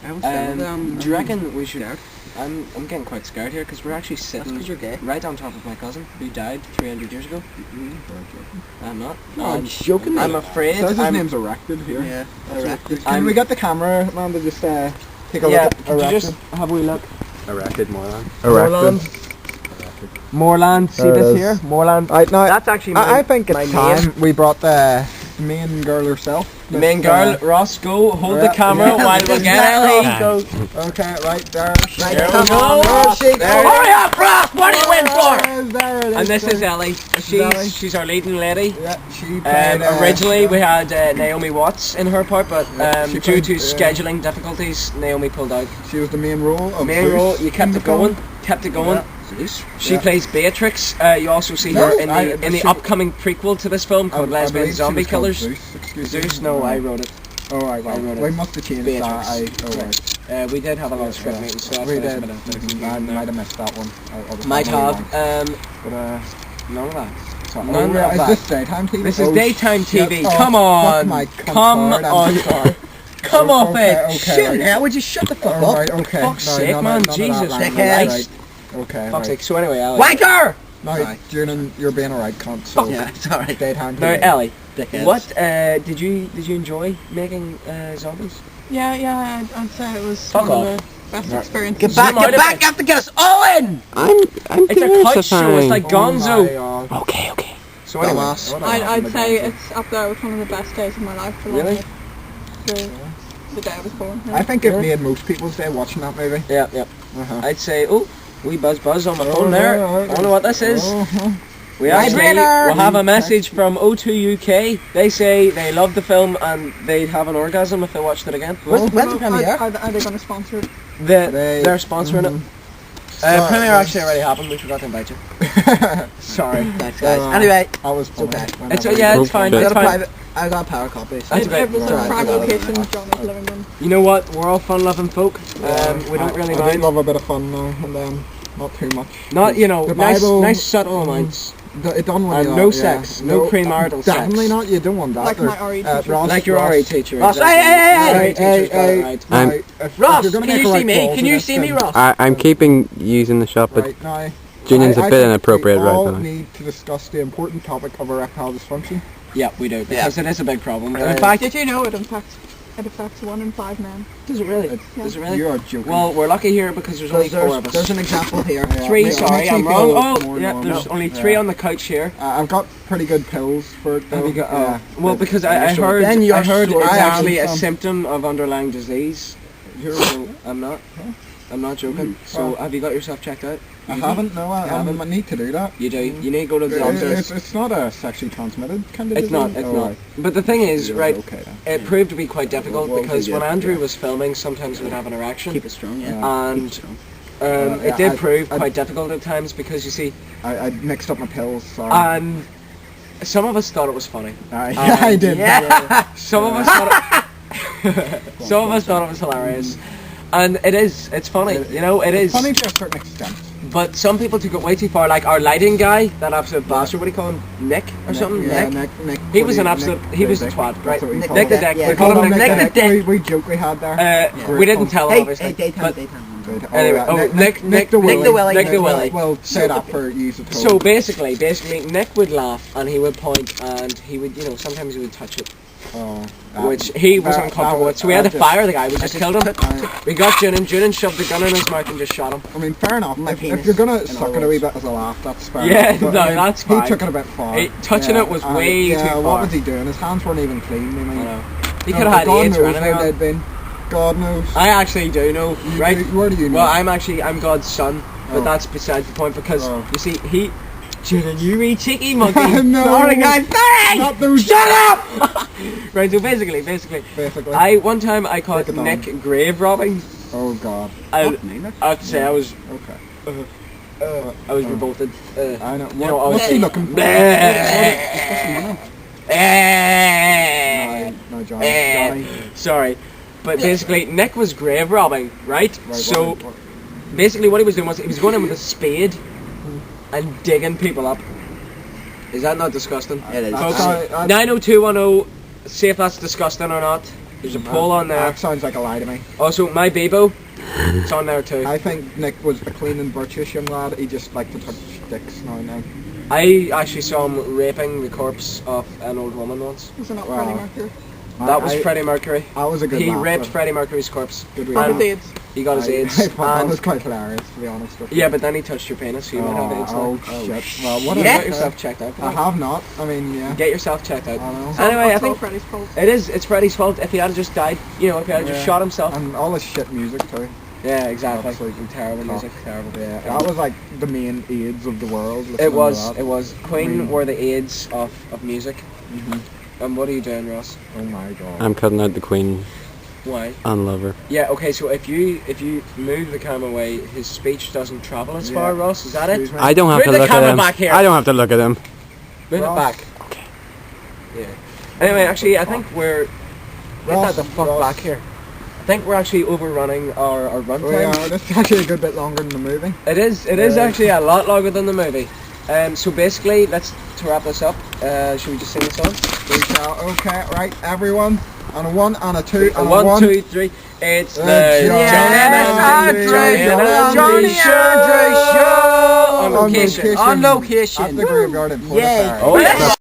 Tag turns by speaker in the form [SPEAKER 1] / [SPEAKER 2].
[SPEAKER 1] Do you reckon we should? I'm getting quite scared here because we're actually sitting
[SPEAKER 2] you're gay.
[SPEAKER 1] right on top of my cousin who died 300 years ago. I'm not.
[SPEAKER 2] No, I'm joking.
[SPEAKER 1] I'm afraid.
[SPEAKER 3] Says his name's Erected here.
[SPEAKER 2] Yeah, Erected.
[SPEAKER 3] Can we get the camera man to just take a look at
[SPEAKER 1] could you
[SPEAKER 3] Erected?
[SPEAKER 1] just have a wee look?
[SPEAKER 4] Erected Moorland.
[SPEAKER 1] Moorland. See
[SPEAKER 3] There it
[SPEAKER 1] this
[SPEAKER 3] is.
[SPEAKER 1] here? Moorland.
[SPEAKER 3] Right, now,
[SPEAKER 1] That's actually
[SPEAKER 3] I think
[SPEAKER 1] my
[SPEAKER 3] it's time we brought the main girl herself.
[SPEAKER 1] The main girl, Ross, go hold the camera while we get Ellie.
[SPEAKER 3] Okay, right there.
[SPEAKER 1] There we go. Hurry up, Ross! What are you waiting for?
[SPEAKER 3] There it is.
[SPEAKER 1] And this is Ellie. She's our leading lady.
[SPEAKER 3] Yeah, she played,
[SPEAKER 1] Originally we had Naomi Watts in her part, but
[SPEAKER 3] she
[SPEAKER 1] due
[SPEAKER 3] played,
[SPEAKER 1] to scheduling difficulties, Naomi pulled out.
[SPEAKER 3] She was the main role. Of
[SPEAKER 1] Main
[SPEAKER 3] Bruce
[SPEAKER 1] role, you kept
[SPEAKER 3] in
[SPEAKER 1] it
[SPEAKER 3] the film.
[SPEAKER 1] going. Kept it going.
[SPEAKER 3] Yeah.
[SPEAKER 1] She
[SPEAKER 3] Yeah.
[SPEAKER 1] plays Beatrix. You also see
[SPEAKER 3] No,
[SPEAKER 1] her in the
[SPEAKER 3] she-
[SPEAKER 1] upcoming prequel to this film called
[SPEAKER 3] I
[SPEAKER 1] Lesbian
[SPEAKER 3] believe she
[SPEAKER 1] Zombie
[SPEAKER 3] was called
[SPEAKER 1] Killers.
[SPEAKER 3] Zeus, excuse me.
[SPEAKER 1] Zeus? No, I wrote it.
[SPEAKER 3] Oh, right,
[SPEAKER 1] I wrote
[SPEAKER 3] well,
[SPEAKER 1] it.
[SPEAKER 3] we must have changed
[SPEAKER 1] Beatrix.
[SPEAKER 3] that. Right.
[SPEAKER 1] We did have a lot of script meetings, so that's
[SPEAKER 3] we
[SPEAKER 1] why there's a
[SPEAKER 3] did.
[SPEAKER 1] bit of confusion
[SPEAKER 3] I
[SPEAKER 1] there.
[SPEAKER 3] might have missed that one. I was
[SPEAKER 1] Might
[SPEAKER 3] on the
[SPEAKER 1] have.
[SPEAKER 3] wrong. But,
[SPEAKER 1] None of that.
[SPEAKER 3] so,
[SPEAKER 1] None
[SPEAKER 3] oh,
[SPEAKER 1] of
[SPEAKER 3] yeah,
[SPEAKER 1] that.
[SPEAKER 3] is this daytime TV?
[SPEAKER 1] This is daytime TV.
[SPEAKER 3] shit. Oh,
[SPEAKER 1] Come
[SPEAKER 3] fuck
[SPEAKER 1] on.
[SPEAKER 3] my
[SPEAKER 1] Come
[SPEAKER 3] cunt,
[SPEAKER 1] on.
[SPEAKER 3] I'm sorry.
[SPEAKER 1] Come
[SPEAKER 3] Oh,
[SPEAKER 1] off
[SPEAKER 3] okay,
[SPEAKER 1] it.
[SPEAKER 3] okay,
[SPEAKER 1] Shit,
[SPEAKER 3] right.
[SPEAKER 1] now would you shut the fuck
[SPEAKER 3] Oh,
[SPEAKER 1] up?
[SPEAKER 3] right, okay.
[SPEAKER 1] Fuck's
[SPEAKER 3] No,
[SPEAKER 1] sake,
[SPEAKER 3] none
[SPEAKER 1] man.
[SPEAKER 3] of that,
[SPEAKER 1] Jesus
[SPEAKER 3] right,
[SPEAKER 1] Christ.
[SPEAKER 3] right. Okay,
[SPEAKER 1] Fuck's
[SPEAKER 3] right.
[SPEAKER 1] sake. So anyway, Ellie.
[SPEAKER 2] Wanker!
[SPEAKER 3] No, you're being alright, cunt. So
[SPEAKER 2] Yeah, it's alright.
[SPEAKER 3] daytime TV.
[SPEAKER 1] Now, Ellie,
[SPEAKER 2] Dickheads.
[SPEAKER 1] what did you enjoy making zombies?
[SPEAKER 5] Yeah, I'd say it was
[SPEAKER 1] Fuck
[SPEAKER 5] one
[SPEAKER 1] off.
[SPEAKER 5] of the best experiences.
[SPEAKER 2] Get back,
[SPEAKER 1] Zoom out
[SPEAKER 2] get
[SPEAKER 1] a
[SPEAKER 2] back!
[SPEAKER 1] bit.
[SPEAKER 2] You have to get us all in!
[SPEAKER 4] I'm
[SPEAKER 1] It's a
[SPEAKER 4] curious
[SPEAKER 1] couch
[SPEAKER 4] to
[SPEAKER 1] show. It's
[SPEAKER 4] find-
[SPEAKER 1] like Gonzo.
[SPEAKER 3] Oh my,
[SPEAKER 4] Okay.
[SPEAKER 1] So anyway,
[SPEAKER 2] Dumbass.
[SPEAKER 5] I'd say it's up there with one of the best days of my life.
[SPEAKER 1] Really?
[SPEAKER 5] The day I was born.
[SPEAKER 3] I think it made most people's day watching that movie.
[SPEAKER 1] yeah.
[SPEAKER 3] Uh-huh.
[SPEAKER 1] I'd say, oh, wee buzz on my phone there. I don't know what this is.
[SPEAKER 3] Uh-huh.
[SPEAKER 1] We actually
[SPEAKER 2] Vibrator!
[SPEAKER 1] will have a message from O2 UK. They say they loved the film and they'd have an orgasm if they watched it again.
[SPEAKER 2] When's the premiere?
[SPEAKER 5] Are they going to sponsor it?
[SPEAKER 1] They're sponsoring it.
[SPEAKER 3] Sorry.
[SPEAKER 1] Premiere actually already happened. We forgot to invite you. Sorry.
[SPEAKER 2] Thanks, guys. Anyway,
[SPEAKER 3] That was funny.
[SPEAKER 2] okay.
[SPEAKER 1] It's it's fine.
[SPEAKER 4] I
[SPEAKER 1] It's fine.
[SPEAKER 2] I got a power copy. So
[SPEAKER 1] That's
[SPEAKER 5] It
[SPEAKER 1] okay.
[SPEAKER 5] was
[SPEAKER 3] Right.
[SPEAKER 5] a prime location in Johnny's living room.
[SPEAKER 1] You know what? We're all fun-loving folk. We don't really
[SPEAKER 3] I do
[SPEAKER 1] mind.
[SPEAKER 3] love a bit of fun now and then. Not too much.
[SPEAKER 1] Not
[SPEAKER 3] The
[SPEAKER 1] nice,
[SPEAKER 3] Bible-
[SPEAKER 1] nice subtle amounts.
[SPEAKER 3] It done when
[SPEAKER 1] And
[SPEAKER 3] you
[SPEAKER 1] no
[SPEAKER 3] are,
[SPEAKER 1] sex, no premarital sex.
[SPEAKER 3] Definitely not. You don't want that.
[SPEAKER 5] Like my
[SPEAKER 3] There's,
[SPEAKER 5] RE teacher.
[SPEAKER 3] Ross,
[SPEAKER 1] Like your
[SPEAKER 3] Ross,
[SPEAKER 1] RE teacher.
[SPEAKER 2] Ross,
[SPEAKER 1] exactly.
[SPEAKER 2] hey,
[SPEAKER 1] RE teacher's got it right.
[SPEAKER 4] I'm-
[SPEAKER 3] right, if
[SPEAKER 2] Ross,
[SPEAKER 3] you're gonna
[SPEAKER 2] can
[SPEAKER 3] make
[SPEAKER 2] you
[SPEAKER 3] a
[SPEAKER 2] see
[SPEAKER 3] right
[SPEAKER 2] me?
[SPEAKER 3] call
[SPEAKER 2] Can
[SPEAKER 3] to
[SPEAKER 2] you
[SPEAKER 3] this
[SPEAKER 2] see me,
[SPEAKER 3] thing,
[SPEAKER 2] Ross?
[SPEAKER 4] I'm keeping using the shop, but
[SPEAKER 3] Right now,
[SPEAKER 4] Julian's a
[SPEAKER 3] I
[SPEAKER 4] bit
[SPEAKER 3] think
[SPEAKER 4] inappropriate
[SPEAKER 3] we
[SPEAKER 4] right
[SPEAKER 3] all
[SPEAKER 4] now.
[SPEAKER 3] need to discuss the important topic of erectile dysfunction.
[SPEAKER 1] Yeah, we do because it is a big problem.
[SPEAKER 2] In fact,
[SPEAKER 5] Did you know it affects 1 in 5 men?
[SPEAKER 1] does it really?
[SPEAKER 5] Yeah.
[SPEAKER 1] Does it really?
[SPEAKER 3] You are joking.
[SPEAKER 1] Well, we're lucky here because there's only 4 of
[SPEAKER 2] there's
[SPEAKER 1] us.
[SPEAKER 2] an example here.
[SPEAKER 3] Yeah.
[SPEAKER 1] 3,
[SPEAKER 3] Makes
[SPEAKER 1] sorry,
[SPEAKER 3] me
[SPEAKER 1] I'm
[SPEAKER 3] feel
[SPEAKER 1] wrong.
[SPEAKER 3] more
[SPEAKER 1] Oh, yeah,
[SPEAKER 3] normal.
[SPEAKER 1] there's only 3
[SPEAKER 3] Yeah.
[SPEAKER 1] on the couch here.
[SPEAKER 3] I've got pretty good pills for it. Though.
[SPEAKER 1] Have you got?
[SPEAKER 3] Yeah.
[SPEAKER 1] Well, because
[SPEAKER 3] You're
[SPEAKER 1] I
[SPEAKER 3] sure.
[SPEAKER 1] heard
[SPEAKER 2] Then you're
[SPEAKER 1] I heard
[SPEAKER 2] sure.
[SPEAKER 1] it's
[SPEAKER 3] I
[SPEAKER 1] actually a
[SPEAKER 3] am.
[SPEAKER 1] symptom of underlying disease.
[SPEAKER 3] You're-
[SPEAKER 1] So I'm not. I'm not joking. So
[SPEAKER 3] Well-
[SPEAKER 1] have you got yourself checked out?
[SPEAKER 3] I haven't. No, I
[SPEAKER 1] haven't?
[SPEAKER 3] I need to do that.
[SPEAKER 1] You do. You need to go to the doctor.
[SPEAKER 3] It's not a sexually transmitted kind of
[SPEAKER 1] It's not.
[SPEAKER 3] disease?
[SPEAKER 1] It's
[SPEAKER 3] Oh,
[SPEAKER 1] not.
[SPEAKER 3] right.
[SPEAKER 1] But the thing is,
[SPEAKER 3] Yeah,
[SPEAKER 1] right?
[SPEAKER 3] Okay then.
[SPEAKER 1] It proved to be quite difficult
[SPEAKER 3] Well,
[SPEAKER 1] because
[SPEAKER 3] yeah,
[SPEAKER 1] when Andrew
[SPEAKER 3] yeah.
[SPEAKER 1] was filming, sometimes he would have an erection,
[SPEAKER 2] Keep it strong, yeah.
[SPEAKER 1] and
[SPEAKER 2] Keep it strong.
[SPEAKER 1] it
[SPEAKER 3] Yeah,
[SPEAKER 1] did
[SPEAKER 3] I-
[SPEAKER 1] prove
[SPEAKER 3] I-
[SPEAKER 1] quite difficult at times because you see,
[SPEAKER 3] I mixed up my pills. Sorry.
[SPEAKER 1] and some of us thought it was funny.
[SPEAKER 3] yeah, I did.
[SPEAKER 2] Yeah.
[SPEAKER 1] Some of us thought it, some of us thought it was hilarious, and it is. It's funny, you know. It is.
[SPEAKER 3] Funny to a certain extent.
[SPEAKER 1] But some people took it way too far. Like our lighting guy, that absolute bastard. What do you call him? Nick or something?
[SPEAKER 3] Yeah,
[SPEAKER 1] Nick.
[SPEAKER 3] Nick.
[SPEAKER 1] He was an
[SPEAKER 3] Nick
[SPEAKER 1] absolute. He was the
[SPEAKER 3] Dick.
[SPEAKER 1] twat, right?
[SPEAKER 3] That's what we
[SPEAKER 2] Nick
[SPEAKER 3] call
[SPEAKER 1] Nick the
[SPEAKER 3] him.
[SPEAKER 1] Dick.
[SPEAKER 2] Yeah,
[SPEAKER 1] We call him Nick the Dick.
[SPEAKER 3] We joke we had there.
[SPEAKER 1] We didn't tell him,
[SPEAKER 2] Hey,
[SPEAKER 1] obviously.
[SPEAKER 2] daytime,
[SPEAKER 1] but
[SPEAKER 2] daytime.
[SPEAKER 1] Anyway,
[SPEAKER 3] yeah,
[SPEAKER 1] oh, Nick the
[SPEAKER 2] Willie.
[SPEAKER 1] Nick the Willie.
[SPEAKER 3] Nick the Willie. Well, say that for use of
[SPEAKER 1] So basically, Nick would laugh and he would point and he would, sometimes he would touch it, which he was uncomfortable with. So we had to fire the guy. We just killed him. We got Junin shoved the gun in his mouth and just shot him.
[SPEAKER 3] I mean, fair enough.
[SPEAKER 2] My
[SPEAKER 3] If
[SPEAKER 2] penis
[SPEAKER 3] you're gonna
[SPEAKER 2] and
[SPEAKER 3] suck
[SPEAKER 2] all
[SPEAKER 3] it a wee
[SPEAKER 2] those.
[SPEAKER 3] bit as a laugh, that's fair
[SPEAKER 1] Yeah,
[SPEAKER 3] enough. But,
[SPEAKER 1] no,
[SPEAKER 3] I mean,
[SPEAKER 1] that's fine.
[SPEAKER 3] He took it a bit far.
[SPEAKER 1] Touching it was way too far.
[SPEAKER 3] What was he doing? His hands weren't even clean. I mean,
[SPEAKER 1] I know. He could have had
[SPEAKER 3] God
[SPEAKER 1] AIDS or
[SPEAKER 3] knows
[SPEAKER 1] anything.
[SPEAKER 3] where they'd been. God knows.
[SPEAKER 1] I actually do know, right?
[SPEAKER 3] Where do you know?
[SPEAKER 1] Well, I'm God's son, but
[SPEAKER 3] Oh.
[SPEAKER 1] that's besides the point because
[SPEAKER 3] Oh.
[SPEAKER 1] you see, Junin, you wee cheeky monkey.
[SPEAKER 3] No.
[SPEAKER 1] Sorry, guys. Sorry.
[SPEAKER 3] Not those.
[SPEAKER 1] Shut up! Right, so basically,
[SPEAKER 3] Basically.
[SPEAKER 1] one time I caught
[SPEAKER 3] Break it down.
[SPEAKER 1] Nick grave robbing.
[SPEAKER 3] Oh God.
[SPEAKER 1] I have to say I was
[SPEAKER 3] Okay.
[SPEAKER 1] revolted.
[SPEAKER 3] I know.
[SPEAKER 1] know, I was
[SPEAKER 3] What's he looking for? No, Johnny.
[SPEAKER 1] Sorry, but basically Nick was grave robbing, right? So basically what he was doing was he was going in with a spade and digging people up. Is that not disgusting?
[SPEAKER 2] It is.
[SPEAKER 1] Folks,
[SPEAKER 3] I-
[SPEAKER 1] 90210, see if that's disgusting or not. There's a poll on there.
[SPEAKER 3] That sounds like a lie to me.
[SPEAKER 1] Also, my Bebo, it's on there too.
[SPEAKER 3] I think Nick was a clean and virtuous young lad. He just liked to touch dicks now and then.
[SPEAKER 1] I actually saw him raping the corpse of an old woman once.
[SPEAKER 5] Was it not
[SPEAKER 3] Wow.
[SPEAKER 5] Freddie Mercury?
[SPEAKER 1] That was Freddie Mercury.
[SPEAKER 3] I was a good
[SPEAKER 1] He
[SPEAKER 3] laugh,
[SPEAKER 1] raped
[SPEAKER 3] but
[SPEAKER 1] Freddie Mercury's corpse.
[SPEAKER 3] good
[SPEAKER 5] Or
[SPEAKER 1] And
[SPEAKER 5] his AIDS?
[SPEAKER 1] he got his AIDS.
[SPEAKER 3] I thought that
[SPEAKER 1] And
[SPEAKER 3] was quite hilarious, to be honest with you.
[SPEAKER 1] yeah, but then he touched your penis, so you might have AIDS.
[SPEAKER 3] Oh,
[SPEAKER 1] now.
[SPEAKER 3] shit. Well, what
[SPEAKER 1] Get
[SPEAKER 3] is
[SPEAKER 1] yourself checked out.
[SPEAKER 3] I have not. I mean, yeah.
[SPEAKER 1] Get yourself checked out.
[SPEAKER 3] I know.
[SPEAKER 1] Anyway, I
[SPEAKER 5] It's all
[SPEAKER 1] think
[SPEAKER 5] Freddie's fault.
[SPEAKER 1] it is. It's Freddie's fault. If he had just died, you know, if he had just
[SPEAKER 3] Yeah.
[SPEAKER 1] shot himself.
[SPEAKER 3] And all this shit music too.
[SPEAKER 1] Yeah, exactly.
[SPEAKER 3] Absolutely
[SPEAKER 1] Terrible music. Terrible.
[SPEAKER 3] Yeah, that was like the main AIDS of the world. listening
[SPEAKER 1] It
[SPEAKER 3] to
[SPEAKER 1] was.
[SPEAKER 3] that.
[SPEAKER 1] It was. Queen were the AIDS of music.
[SPEAKER 3] Mhm.
[SPEAKER 1] And what are you doing, Ross?
[SPEAKER 3] Oh my god.
[SPEAKER 4] I'm cutting out the Queen
[SPEAKER 1] Why?
[SPEAKER 4] and Lover.
[SPEAKER 1] Yeah. Okay. So if you move the camera away, his speech doesn't travel as
[SPEAKER 3] Yeah.
[SPEAKER 1] far. Ross, is that it?
[SPEAKER 3] Excuse me?
[SPEAKER 4] I don't have
[SPEAKER 1] Move
[SPEAKER 4] to
[SPEAKER 1] the
[SPEAKER 4] look at
[SPEAKER 1] camera
[SPEAKER 4] him.
[SPEAKER 1] back here.
[SPEAKER 4] I don't have to look at him.
[SPEAKER 1] Move
[SPEAKER 3] Ross.
[SPEAKER 1] it back. Yeah. Anyway, actually, I think we're. Get
[SPEAKER 3] Ross,
[SPEAKER 1] that the fuck
[SPEAKER 3] Ross.
[SPEAKER 1] back here. I think we're actually overrunning our
[SPEAKER 3] Oh
[SPEAKER 1] runtime.
[SPEAKER 3] yeah, this is actually a good bit longer than the movie.
[SPEAKER 1] It is. It is
[SPEAKER 3] Yeah.
[SPEAKER 1] actually a lot longer than the movie. So basically, to wrap this up, should we just sing the song?
[SPEAKER 3] We shall. Okay, right, everyone. On a 1 and a 2 and a
[SPEAKER 1] One,
[SPEAKER 3] 1.
[SPEAKER 1] 2, 3. It's the
[SPEAKER 3] Johnny
[SPEAKER 1] Johnny Show on location.
[SPEAKER 2] On location.
[SPEAKER 3] At the graveyard in Port
[SPEAKER 2] Yay.
[SPEAKER 3] Barry.
[SPEAKER 1] Oh yeah.